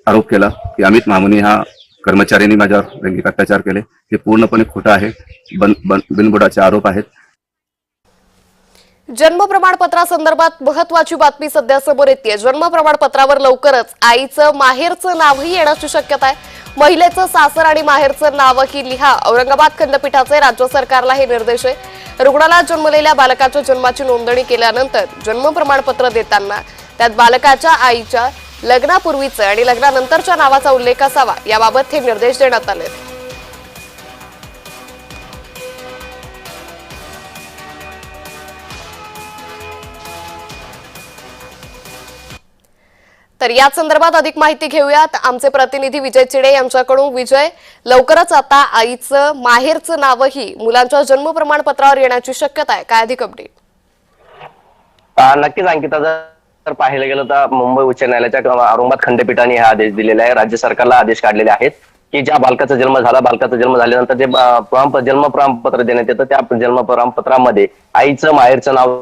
आरोप केला की अमित मामुनी हा कर्मचाऱ्यांनी माझ्यावर लैंगिक अत्याचार केले, हे पूर्णपणे खोटं आहे. बिनबुडाचे आरोप आहेत. जन्म प्रमाणपत्रासंदर्भात महत्वाची बातमी सध्या समोर येते। जन्म प्रमाणपत्रावर लवकरच आईचं माहेरचं नावही येण्याची शक्यता आहे। महिलेचं सासर आणि माहेरचं नावही लिहा, औरंगाबाद खंडपीठाचे राज्य सरकारला हे निर्देश आहे। रुग्णाला जन्मलेल्या बालकाच्या जन्माची नोंदणी केल्यानंतर जन्म प्रमाणपत्र देताना त्यात बालकाच्या आईच्या लग्नापूर्वीचं आणि लग्नानंतरच्या नावाचा उल्लेख असावा, याबाबत हे निर्देश देण्यात आले। तर या संदर्भात अधिक माहिती घेऊयात आमचे प्रतिनिधी विजय चिडे यांच्याकडून। विजय, लवकरच आता आईचं माहेरचं नावही मुलांच्या जन्म प्रमाणपत्रावर येण्याची शक्यता आहे, काय अधिक अपडेट? नक्कीच अंकिता, जर पाहिलं गेलं तर मुंबई उच्च न्यायालयाच्या औरंगाबाद खंडपीठाने हा आदेश दिलेला आहे। राज्य सरकारला आदेश काढलेले आहेत की ज्या बालकाचा जन्म झाला, बालकाचा जन्म झाल्यानंतर जे जन्म प्रमाणपत्र देण्यात येतं त्या जन्म प्रमाणपत्रामध्ये आईचं माहेरचं नाव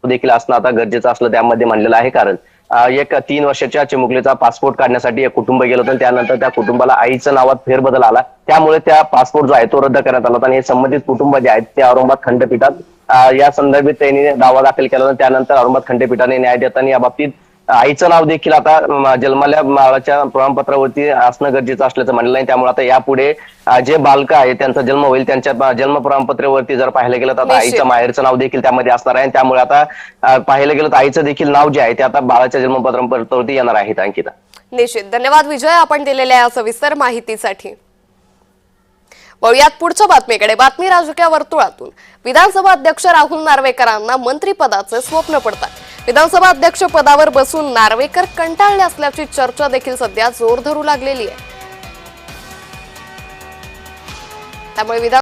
देखील असणं आता गरजेचं असलं त्यामध्ये म्हणलेलं आहे। कारण एक 3 वर्षाच्या चिमुकलीचा पासपोर्ट काढण्यासाठी एक कुटुंब गेलं होतं, त्यानंतर त्या कुटुंबाला आईचं नावात फेरबदल आला, त्यामुळे त्या पासपोर्ट जो आहे तो रद्द करण्यात आला होता। आणि हे संबंधित कुटुंब जे आहेत ते औरंगाबाद खंडपीठात या संदर्भात त्यांनी दावा दाखल केला होता। त्यानंतर औरंगाबाद खंडपीठाने न्याय देताना या बाबतीत आईचं नाव देखील आता जन्मल्या बाळाच्या प्रमाणपत्रावरती असणं गरजेचं असल्याचं म्हणलं आहे। त्यामुळे आता यापुढे जे बालक आहे त्यांचा जन्म होईल त्यांच्या जन्म प्रमाणपत्रावरती जर पाहिलं गेलं तर आता आईचं माहेरचं नाव देखील त्यामध्ये असणार आहे। त्यामुळे आता पाहिलं गेलं तर आईचं देखील नाव जे आहे ते आता बाळाच्या जन्म प्रमाणपत्रावरती येणार आहे। अंकिता, निश्चित धन्यवाद विजय, आपण दिलेल्या या सविस्तर माहितीसाठी। वळूयात पुढच्या बातमीकडे। बातमी राजकीय वर्तुळातून। विधानसभा अध्यक्ष राहुल नार्वेकरांना मंत्रिपदाचे स्वप्न पडतात। विधानसभा अध्यक्ष पदावर बसून नार्वेकर कंटाळले असल्याची चर्चा देखील सध्या जोर धरू लागलेली आहे। त्यामुळे